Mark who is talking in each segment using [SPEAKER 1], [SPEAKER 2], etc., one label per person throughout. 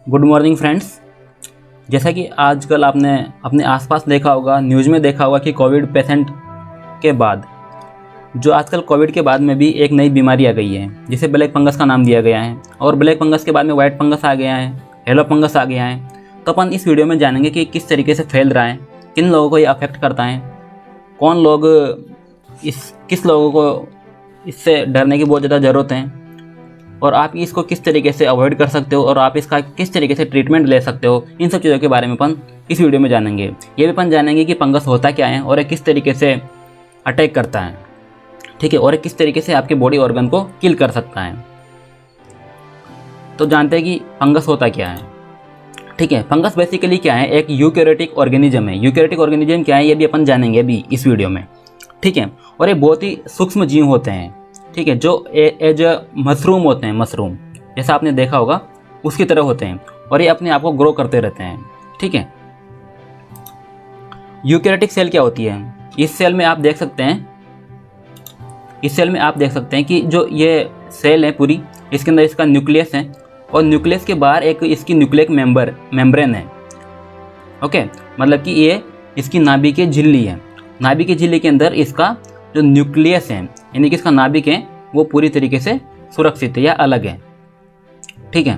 [SPEAKER 1] Good morning friends. जैसा कि आजकल आपने अपने आसपास देखा होगा, न्यूज़ में देखा होगा कि कोविड पेशेंट के बाद जो आजकल कोविड के बाद में भी एक नई बीमारी आ गई है जिसे ब्लैक फंगस का नाम दिया गया है, और ब्लैक फंगस के बाद में वाइट फंगस आ गया है, येलो फंगस आ गया है। तो अपन इस वीडियो में जानेंगे कि किस तरीके से फैल रहा है, किन लोगों को ये अफेक्ट करता है, कौन लोग किस लोगों को इससे डरने की बहुत ज़्यादा ज़रूरत है, और आप इसको किस तरीके से अवॉइड कर सकते हो और आप इसका किस तरीके से ट्रीटमेंट ले सकते हो। इन सब चीज़ों के बारे में अपन इस वीडियो में जानेंगे। ये भी अपन जानेंगे कि फंगस होता क्या है और ये किस तरीके से अटैक करता है, ठीक है, और ये किस तरीके से आपके बॉडी ऑर्गन को किल कर सकता है। तो जानते हैं कि फंगस होता क्या है। ठीक है, फंगस बेसिकली क्या है, एक यूकैरियोटिक ऑर्गेनिज्म है। यूकैरियोटिक ऑर्गेनिज्म क्या है ये भी अपन जानेंगे अभी इस वीडियो में, ठीक है। और ये बहुत ही सूक्ष्म जीव होते हैं, ठीक है, जो एज मशरूम होते हैं, मशरूम जैसा आपने देखा होगा उसकी तरह होते हैं, और ये अपने आप को ग्रो करते रहते हैं, ठीक है। यूकैरियोटिक सेल क्या होती है, इस सेल में आप देख सकते हैं कि जो ये सेल है पूरी, इसके अंदर इसका न्यूक्लियस है, और न्यूक्लियस के बाहर एक इसकी न्यूक्लिक मेम्ब्रेन है। ओके, मतलब कि ये इसकी नाभिक की झिल्ली है। नाभिक की झिल्ली के अंदर इसका जो न्यूक्लियस है, यानी कि इसका नाभिक है, वो पूरी तरीके से सुरक्षित है या अलग है, ठीक है।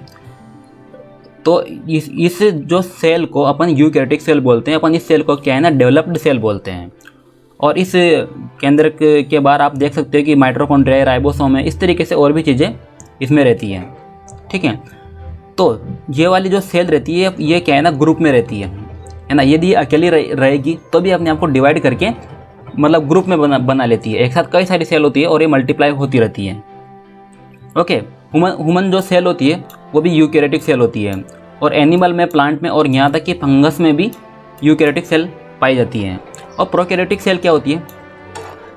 [SPEAKER 1] तो इस जो सेल को अपन यूकैरियोटिक सेल बोलते हैं। अपन इस सेल को क्या है ना, डेवलप्ड सेल बोलते हैं। और इस केंद्र के बाहर आप देख सकते हो कि माइटोकॉन्ड्रिया, राइबोसोम है, इस तरीके से और भी चीज़ें इसमें रहती हैं, ठीक है। तो ये वाली जो सेल रहती है ये क्या है ना, ग्रुप में रहती है ना। यदि अकेली रहेगी तो भी अपने आप को डिवाइड करके मतलब ग्रुप में बना लेती है। एक साथ कई सारी सेल होती है और ये मल्टीप्लाई होती रहती है। ओके, ह्यूमन जो सेल होती है वो भी यूकैरियोटिक सेल होती है, और एनिमल में, प्लांट में, और यहाँ तक कि फंगस में भी यूकैरियोटिक सेल पाई जाती है। और प्रोकैरियोटिक सेल क्या होती है,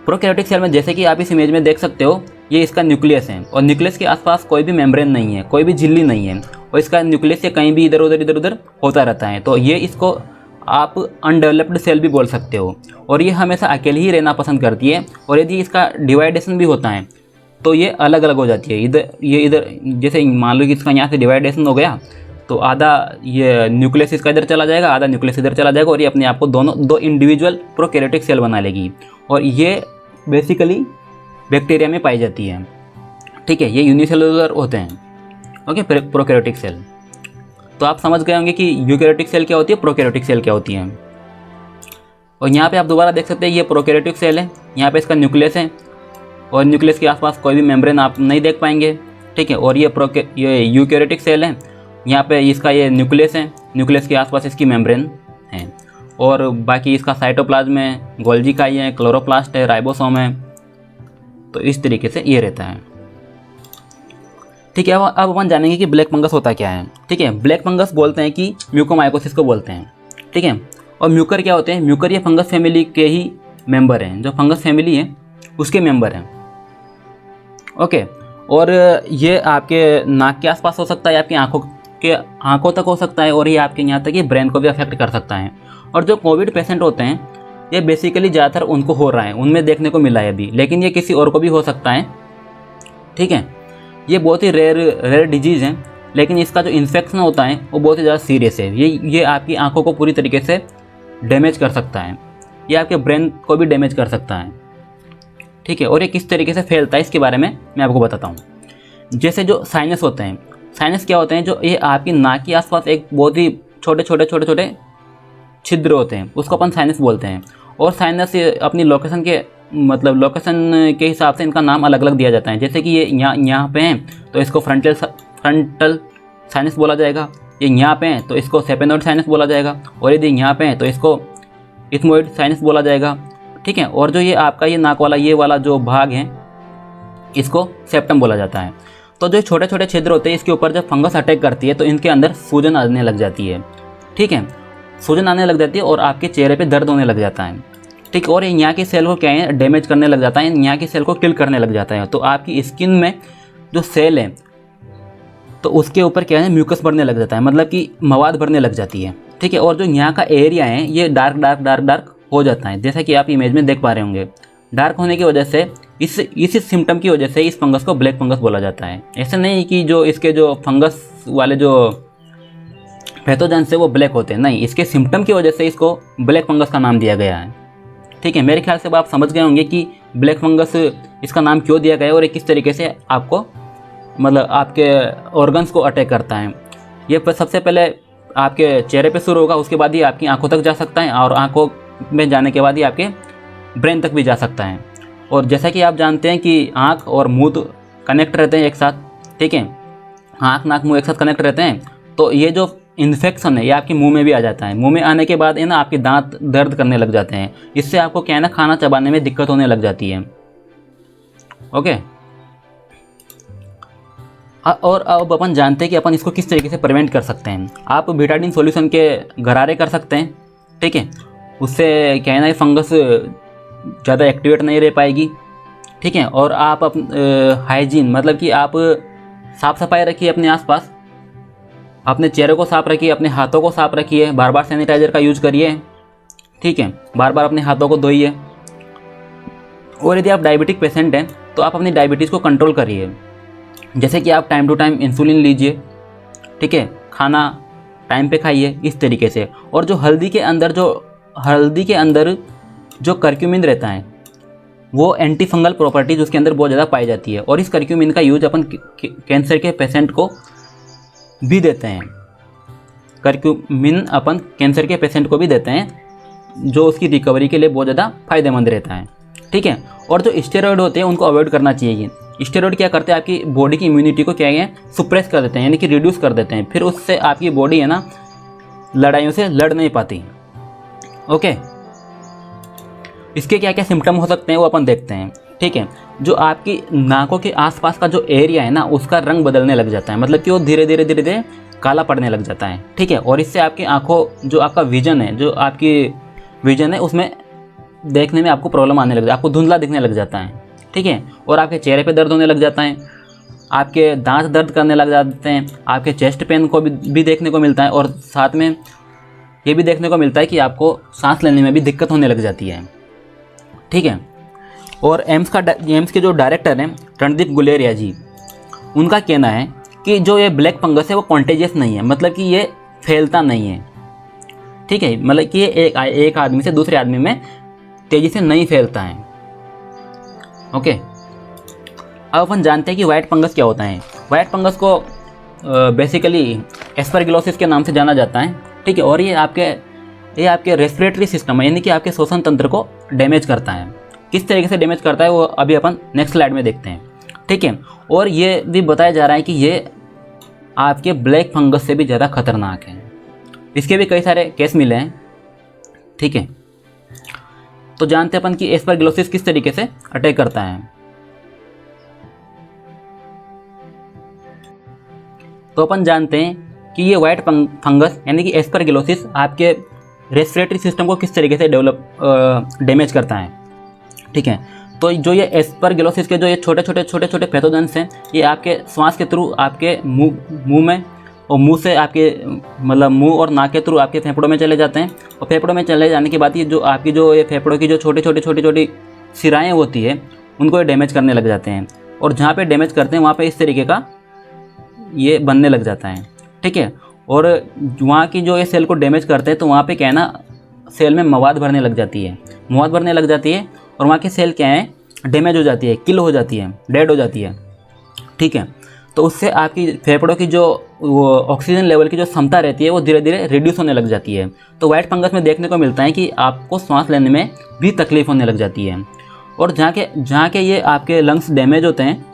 [SPEAKER 1] प्रोकैरियोटिक सेल में जैसे कि आप इस इमेज में देख सकते हो, ये इसका न्यूक्लियस है, और न्यूक्लियस के आसपास कोई भी मेम्ब्रेन नहीं है, कोई भी झिल्ली नहीं है, और इसका न्यूक्लियस से कहीं भी इधर उधर होता रहता है। तो ये इसको आप अनडेवलप्ड सेल भी बोल सकते हो, और ये हमेशा अकेले ही रहना पसंद करती है। और यदि इसका डिवाइडेशन भी होता है तो ये अलग अलग हो जाती है। इधर जैसे मान लो कि इसका यहाँ से डिवाइडेशन हो गया तो आधा ये न्यूक्लियस इसका इधर चला जाएगा, आधा न्यूक्लियस इधर चला जाएगा, और ये अपने आप को दो इंडिविजुअल प्रोकैरियोटिक सेल बना लेगी। और ये बेसिकली बैक्टीरिया में पाई जाती है, ठीक है। ये यूनिसेलुलर होते हैं, ओके, प्रोकैरियोटिक सेल। तो आप समझ गए होंगे कि यूकैरियोटिक सेल क्या होती है, प्रोकैरियोटिक सेल क्या होती है। और यहाँ पे आप दोबारा देख सकते हैं ये प्रोकैरियोटिक सेल है, यहाँ पे इसका न्यूक्लियस है, और न्यूक्लियस के आसपास कोई भी मेम्ब्रेन आप नहीं देख पाएंगे, ठीक है। और ये यूकैरियोटिक सेल है, यहाँ पे इसका ये न्यूक्लियस है, न्यूक्लियस के आसपास इसकी मेम्ब्रेन है, और बाकी इसका साइटोप्लाज्म है, गोल्जी इकाई है, क्लोरोप्लास्ट है, राइबोसोम है। तो इस तरीके से ये रहता है, ठीक है। अब अपन जानेंगे कि ब्लैक फंगस होता क्या है, ठीक है। ब्लैक फंगस बोलते हैं कि म्यूकोमाइकोसिस को बोलते हैं, ठीक है। और म्यूकर क्या होते हैं, म्यूकर ये फंगस फैमिली के ही मेंबर हैं, जो फंगस फैमिली है उसके मेंबर हैं, ओके। और ये आपके नाक के आसपास हो सकता है, आपकी आंखों तक हो सकता है, और ये आपके यहाँ तक कि ब्रेन को भी अफेक्ट कर सकता है। और जो कोविड पेशेंट होते हैं ये बेसिकली ज़्यादातर उनको हो रहा है, उनमें देखने को मिला है अभी, लेकिन ये किसी और को भी हो सकता है, ठीक है। ये बहुत ही रेयर डिजीज़ है, लेकिन इसका जो इन्फेक्शन होता है वो बहुत ही ज़्यादा सीरियस है। ये आपकी आंखों को पूरी तरीके से डैमेज कर सकता है, ये आपके ब्रेन को भी डैमेज कर सकता है, ठीक है। और ये किस तरीके से फैलता है इसके बारे में मैं आपको बताता हूँ। जैसे जो साइनस होते हैं, साइनस क्या होते हैं, जो ये आपकी नाक के आसपास एक बहुत ही छोटे छिद्र होते हैं, उसको अपन साइनस बोलते हैं। और साइनस अपनी लोकेशन के हिसाब से इनका नाम अलग अलग दिया जाता है। जैसे कि ये यहाँ पे हैं तो इसको फ्रंटल साइनस बोला जाएगा, ये यहाँ पे हैं तो इसको सेपेनोइड साइनस बोला जाएगा, और यदि यहाँ पे हैं तो इसको इथमोइड साइनस बोला जाएगा, ठीक है। और जो ये आपका ये नाक वाला ये वाला जो भाग है इसको सेप्टम बोला जाता है। तो जो छोटे छोटे छिद्र होते हैं इसके ऊपर जब फंगस अटैक करती है तो इनके अंदर सूजन आने लग जाती है, ठीक है, सूजन आने लग जाती है, और आपके चेहरे पे दर्द होने लग जाता है, ठीक। और यहाँ की सेल को क्या है, डैमेज करने लग जाता है, यहाँ की सेल को किल करने लग जाता है। तो आपकी स्किन में जो सेल है तो उसके ऊपर क्या है, म्यूकस बढ़ने लग जाता है, मतलब कि मवाद भरने लग जाती है, ठीक है। और जो यहाँ का एरिया है ये डार्क हो जाता है, जैसा कि आप इमेज में देख पा रहे होंगे। डार्क होने की वजह से इस सिम्टम की वजह से इस फंगस को ब्लैक फंगस बोला जाता है। ऐसा नहीं कि जो इसके जो फंगस वाले जो पैथोजन से वो ब्लैक होते हैं, नहीं, इसके सिम्टम की वजह से इसको ब्लैक फंगस का नाम दिया गया है। ठीक है, मेरे ख्याल से अब आप समझ गए होंगे कि ब्लैक फंगस इसका नाम क्यों दिया गया है और ये किस तरीके से आपको मतलब आपके ऑर्गन्स को अटैक करता है। ये सबसे पहले आपके चेहरे पे शुरू होगा, उसके बाद ही आपकी आंखों तक जा सकता है और आंखों में जाने के बाद ही आपके ब्रेन तक भी जा सकता है। और जैसा कि आप जानते हैं कि आँख और मुँह तो कनेक्ट रहते हैं एक साथ, ठीक है, आँख नाक मुँह एक साथ कनेक्ट रहते हैं। तो ये जो इन्फेक्शन है ये आपके मुंह में भी आ जाता है। मुंह में आने के बाद है ना आपके दांत दर्द करने लग जाते हैं, इससे आपको क्या है ना खाना चबाने में दिक्कत होने लग जाती है। ओके, और अब अपन जानते हैं कि अपन इसको किस तरीके से प्रिवेंट कर सकते हैं। आप बीटाडीन सॉल्यूशन के गरारे कर सकते हैं, ठीक है, उससे क्या है ना फंगस ज़्यादा एक्टिवेट नहीं रह पाएगी, ठीक है। और आप हाइजीन मतलब कि आप साफ़ सफाई रखिए अपने आसपास, अपने चेहरे को साफ रखिए, अपने हाथों को साफ रखिए, बार बार सैनिटाइजर का यूज़ करिए, ठीक है, बार बार अपने हाथों को धोइए। और यदि आप डायबिटिक पेशेंट हैं तो आप अपनी डायबिटीज़ को कंट्रोल करिए, जैसे कि आप टाइम टू टाइम इंसुलिन लीजिए, ठीक है, खाना टाइम पे खाइए इस तरीके से। और जो हल्दी के अंदर जो करक्यूमिन रहता है वो एंटी फंगल प्रॉपर्टीज उसके अंदर बहुत ज़्यादा पाई जाती है और इस करक्यूमिन का यूज अपन कैंसर के पेशेंट को भी देते हैं। करक्यूमिन अपन कैंसर के पेशेंट को भी देते हैं जो उसकी रिकवरी के लिए बहुत ज़्यादा फायदेमंद रहता है, ठीक है। और जो स्टेरॉयड होते हैं उनको अवॉइड करना चाहिए। स्टेरॉयड क्या करते हैं, आपकी बॉडी की इम्यूनिटी को क्या है सुप्रेस कर देते हैं, यानी कि रिड्यूस कर देते हैं, फिर उससे आपकी बॉडी है ना लड़ाइयों से लड़ नहीं पाती। ओके, इसके क्या क्या सिम्टम हो सकते हैं वो अपन देखते हैं, ठीक है। जो आपकी नाकों के आसपास का जो एरिया है ना उसका रंग बदलने लग जाता है, मतलब कि वो धीरे धीरे काला पड़ने लग जाता है, ठीक है। और इससे आपकी आंखों जो आपका विजन है, जो आपकी विजन है उसमें देखने में आपको प्रॉब्लम आने लग जाता है, आपको धुंधला दिखने लग जाता है, ठीक है। और आपके चेहरे पे दर्द होने लग जाता है, आपके दांत दर्द करने लग जाते हैं, आपके चेस्ट पेन को भी देखने को मिलता है और साथ में ये भी देखने को मिलता है कि आपको सांस लेने में भी दिक्कत होने लग जाती है, ठीक है। और एम्स के जो डायरेक्टर हैं रणदीप गुलेरिया जी, उनका कहना है कि जो ये ब्लैक फंगस है वो कॉन्टेजियस नहीं है, मतलब कि ये फैलता नहीं है, ठीक है, मतलब कि ये एक आदमी से दूसरे आदमी में तेज़ी से नहीं फैलता है। ओके, अब अपन जानते हैं कि वाइट फंगस क्या होता है। वाइट फंगस को बेसिकली एस्परगिलोसिस के नाम से जाना जाता है, ठीक है। और ये आपके रेस्पिरेटरी सिस्टम है, यानी कि आपके श्वसन तंत्र को डैमेज करता है। किस तरीके से डैमेज करता है वो अभी अपन नेक्स्ट स्लाइड में देखते हैं, ठीक है। और ये भी बताया जा रहा है कि ये आपके ब्लैक फंगस से भी ज़्यादा खतरनाक है, इसके भी कई सारे केस मिले हैं, ठीक है। तो जानते हैं अपन कि एस्परगिलोसिस किस तरीके से अटैक करता है। तो अपन जानते हैं कि ये वाइट फंगस यानी कि एस्परगिलोसिस आपके रेस्पिरेटरी सिस्टम को किस तरीके से डैमेज करता है, ठीक है। तो जो ये एस्परगिलोसिस के जो ये छोटे छोटे पैथोजेंस हैं ये आपके श्वास के थ्रू आपके मुंह में और मुंह से आपके मतलब मुंह और नाक के थ्रू आपके फेफड़ों में चले जाते हैं और फेफड़ों में चले जाने के बाद ये जो आपकी जो ये फेफड़ों की जो छोटी सिराएँ होती है उनको ये डैमेज करने लग जाते हैं और जहाँ पे डैमेज करते हैं वहाँ पे इस तरीके का ये बनने लग जाता है, ठीक है। और वहाँ की जो ये सेल को डैमेज करते हैं तो वहाँ पे क्या है ना सेल में मवाद भरने लग जाती है और वहाँ की सेल क्या है डैमेज हो जाती है, किल हो जाती है, डेड हो जाती है, ठीक है। तो उससे आपकी फेफड़ों की जो वो ऑक्सीजन लेवल की जो क्षमता रहती है वो धीरे धीरे रिड्यूस होने लग जाती है। तो वाइट फंगस में देखने को मिलता है कि आपको सांस लेने में भी तकलीफ होने लग जाती है और जहाँ के ये आपके लंग्स डैमेज होते हैं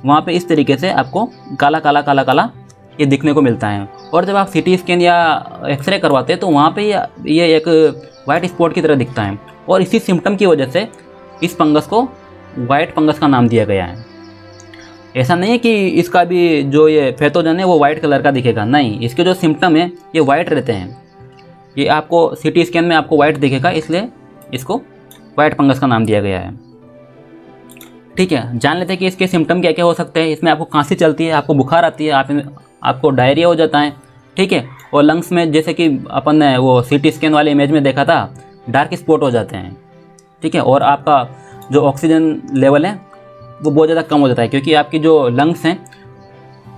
[SPEAKER 1] वहाँ पे इस तरीके से आपको काला काला ये दिखने को मिलता है। और जब आप सीटी स्कैन या एक्सरे करवाते हैं तो वहाँ पे ये एक वाइट स्पॉट की तरह दिखता है और इसी सिम्टम की वजह से इस फंगस को वाइट फंगस का नाम दिया गया है। ऐसा नहीं है कि इसका भी जो ये पैथोजन है वो वाइट कलर का दिखेगा, नहीं, इसके जो सिम्टम है ये वाइट रहते हैं। ये आपको सीटी स्कैन में आपको वाइट दिखेगा, इसलिए इसको वाइट फंगस का नाम दिया गया है, ठीक है। जान लेते हैं कि इसके सिम्टम क्या क्या हो सकते हैं। इसमें आपको खांसी चलती है, आपको बुखार आती है, आपको डायरिया हो जाता है, ठीक है। और लंग्स में जैसे कि अपन ने वो सीटी स्कैन वाले इमेज में देखा था डार्क स्पॉट हो जाते हैं, ठीक है। और आपका जो ऑक्सीजन लेवल है वो बहुत ज़्यादा कम हो जाता है क्योंकि आपकी जो लंग्स हैं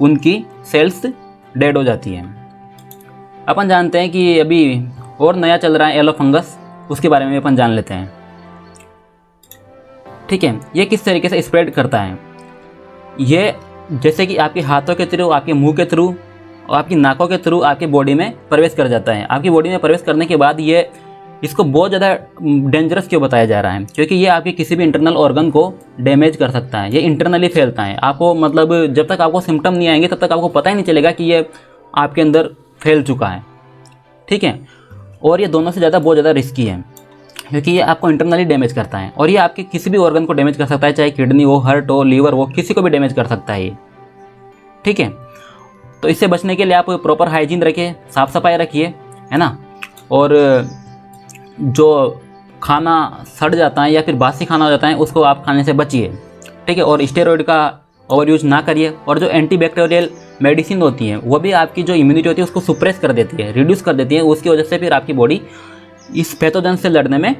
[SPEAKER 1] उनकी सेल्स डेड हो जाती हैं, अपन जानते हैं कि अभी और नया चल रहा है येलो फंगस, उसके बारे में अपन जान लेते हैं। ठीक है, ये किस तरीके से स्प्रेड करता है। ये जैसे कि आपके हाथों के थ्रू, आपके मुंह के थ्रू और आपकी नाकों के थ्रू आपकी बॉडी में प्रवेश कर जाता है। आपकी बॉडी में प्रवेश करने के बाद ये इसको बहुत ज़्यादा डेंजरस क्यों बताया जा रहा है, क्योंकि ये आपके किसी भी इंटरनल ऑर्गन को डैमेज कर सकता है। ये इंटरनली फैलता है। आपको मतलब जब तक आपको सिम्टम नहीं आएंगे तब तक आपको पता ही नहीं चलेगा कि ये आपके अंदर फैल चुका है। ठीक है, और ये दोनों से ज़्यादा बहुत ज़्यादा रिस्की है, क्योंकि ये आपको इंटरनली डैमेज करता है और ये आपके किसी भी ऑर्गन को डैमेज कर सकता है, चाहे किडनी हो, हार्ट हो, लीवर हो, किसी को भी डैमेज कर सकता है ये। ठीक है, तो इससे बचने के लिए आप प्रॉपर हाइजीन रखिए, साफ़ सफाई रखिए, है ना। और जो खाना सड़ जाता है या फिर बासी खाना हो जाता है उसको आप खाने से बचिए। ठीक है, और स्टेरॉइड का ओवर यूज ना करिए। और जो एंटीबैक्टीरियल मेडिसिन होती हैं वो भी आपकी जो इम्यूनिटी होती है उसको सुप्रेस कर देती है, रिड्यूस कर देती है। उसकी वजह से फिर आपकी बॉडी इस पैथोजन से लड़ने में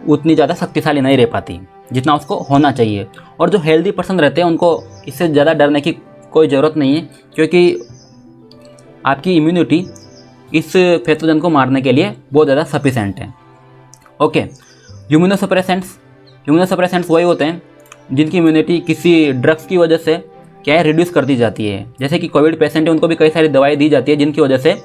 [SPEAKER 1] उतनी ज़्यादा शक्तिशाली नहीं रह पाती जितना उसको होना चाहिए। और जो हेल्दी पर्सन रहते हैं उनको इससे ज़्यादा डरने की कोई ज़रूरत नहीं है, क्योंकि आपकी इम्यूनिटी इस पैथोजन को मारने के लिए बहुत ज़्यादा सफिशेंट है। ओके, इम्यूनोसप्रेसेंट्स वही होते हैं जिनकी इम्यूनिटी किसी ड्रग्स की वजह से क्या है रिड्यूस कर दी जाती है। जैसे कि कोविड पेशेंट है, उनको भी कई सारी दवाई दी जाती है जिनकी वजह से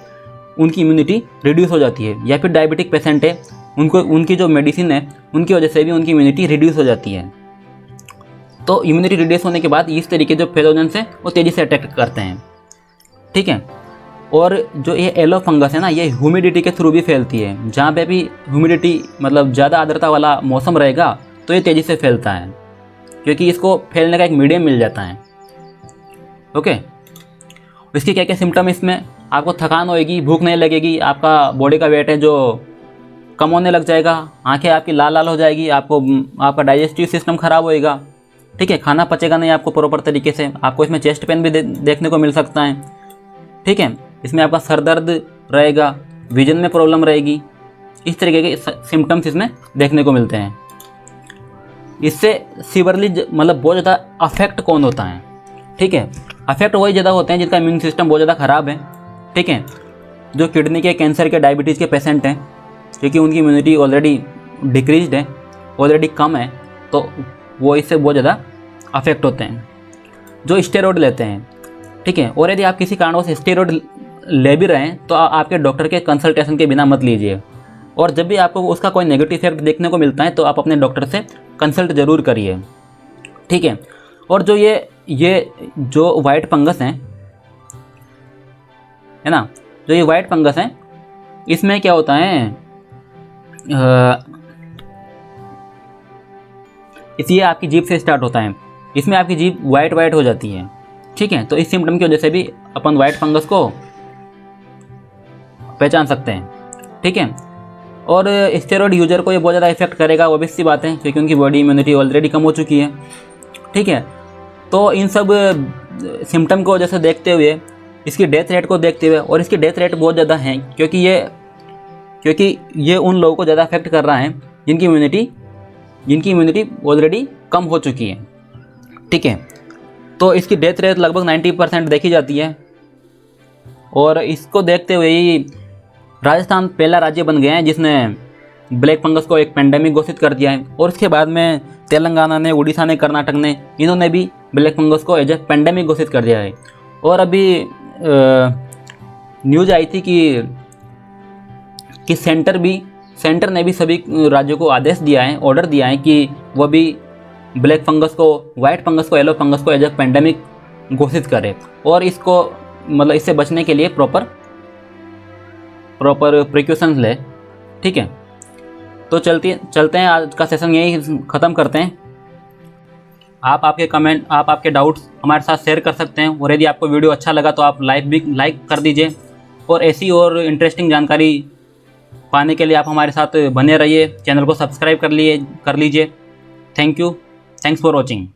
[SPEAKER 1] उनकी इम्यूनिटी रिड्यूस हो जाती है। या फिर डायबिटिक पेशेंट है, उनको उनकी जो मेडिसिन है उनकी वजह से भी उनकी इम्यूनिटी रिड्यूस हो जाती है। तो इम्यूनिटी रिड्यूस होने के बाद इस तरीके जो पैथोजेंस हैं वो तेज़ी से अटैक करते हैं। ठीक है, और जो ये येलो फंगस है ना, ये ह्यूमिडिटी के थ्रू भी फैलती है। जहाँ पे भी ह्यूमिडिटी मतलब ज़्यादा आर्द्रता वाला मौसम रहेगा तो ये तेज़ी से फैलता है, क्योंकि इसको फैलने का एक मीडियम मिल जाता है। ओके, इसके क्या क्या सिम्टम, इसमें आपको थकान होएगी, भूख नहीं लगेगी, आपका बॉडी का वेट है जो कम होने लग जाएगा, आंखें आपकी लाल लाल हो जाएगी, आपका डाइजेस्टिव सिस्टम ख़राब होएगा। ठीक है, खाना पचेगा नहीं आपको प्रॉपर तरीके से। आपको इसमें चेस्ट पेन भी देखने को मिल सकता है। ठीक है, इसमें आपका सर दर्द रहेगा, विजन में प्रॉब्लम रहेगी। इस तरीके के सिम्टम्स इसमें देखने को मिलते हैं। इससे सीवरली मतलब बहुत ज़्यादा अफेक्ट कौन होता है। ठीक है, अफेक्ट वही ज़्यादा होते हैं जिनका इम्यून सिस्टम बहुत ज़्यादा ख़राब है। ठीक है, जो किडनी के, कैंसर के, डायबिटीज़ के पेशेंट हैं, क्योंकि उनकी इम्यूनिटी ऑलरेडी डिक्रीज्ड है, ऑलरेडी कम है, तो वो इससे बहुत ज़्यादा अफेक्ट होते हैं। जो स्टेरॉइड लेते हैं, ठीक है, और यदि आप किसी कारणवश स्टेरॉइड ले भी रहे हैं तो आपके डॉक्टर के कंसल्टेशन के बिना मत लीजिए। और जब भी आपको उसका कोई नेगेटिव इफेक्ट देखने को मिलता है तो आप अपने डॉक्टर से कंसल्ट ज़रूर करिए। ठीक है, और जो ये जो वाइट फंगस हैं, है ना, जो ये वाइट फंगस हैं, इसमें क्या होता है, इसलिए आपकी जीभ से स्टार्ट होता है। इसमें आपकी जीभ वाइट हो जाती है। ठीक है, तो इस सिम्टम की वजह से भी अपन वाइट फंगस को पहचान सकते हैं। ठीक है, और स्टेरॉइड यूजर को ये बहुत ज़्यादा इफेक्ट करेगा, वो भी सी बात है, क्योंकि उनकी बॉडी इम्यूनिटी ऑलरेडी कम हो चुकी है। ठीक है, तो इन सब सिम्टम को वजह से देखते हुए, इसकी डेथ रेट को देखते हुए, और इसकी डेथ रेट बहुत ज़्यादा है क्योंकि ये उन लोगों को ज़्यादा अफेक्ट कर रहा है जिनकी इम्यूनिटी ऑलरेडी कम हो चुकी है। ठीक है, तो इसकी डेथ रेट लगभग 90% देखी जाती है। और इसको देखते हुए ही राजस्थान पहला राज्य बन गया है जिसने ब्लैक फंगस को एक पेंडेमिक घोषित कर दिया है। और इसके बाद में तेलंगाना ने, उड़ीसा ने, कर्नाटक ने, इन्होंने भी ब्लैक फंगस को एज ए पेंडेमिक घोषित कर दिया है। और अभी न्यूज़ आई थी कि सेंटर ने भी सभी राज्यों को आदेश दिया है, ऑर्डर दिया है कि वह भी ब्लैक फंगस को, वाइट फंगस को, येलो फंगस को एज ए पेंडेमिक घोषित करे। और इसको मतलब इससे बचने के लिए प्रॉपर प्रिकॉशंस ले। ठीक है, तो चलते हैं, आज का सेशन यही ख़त्म करते हैं। आप आपके कमेंट, आप आपके डाउट्स हमारे साथ शेयर कर सकते हैं। और यदि आपको वीडियो अच्छा लगा तो आप लाइक कर दीजिए। और ऐसी और इंटरेस्टिंग जानकारी पाने के लिए आप हमारे साथ बने रहिए। चैनल को सब्सक्राइब कर लीजिए। Thank you, thanks for watching.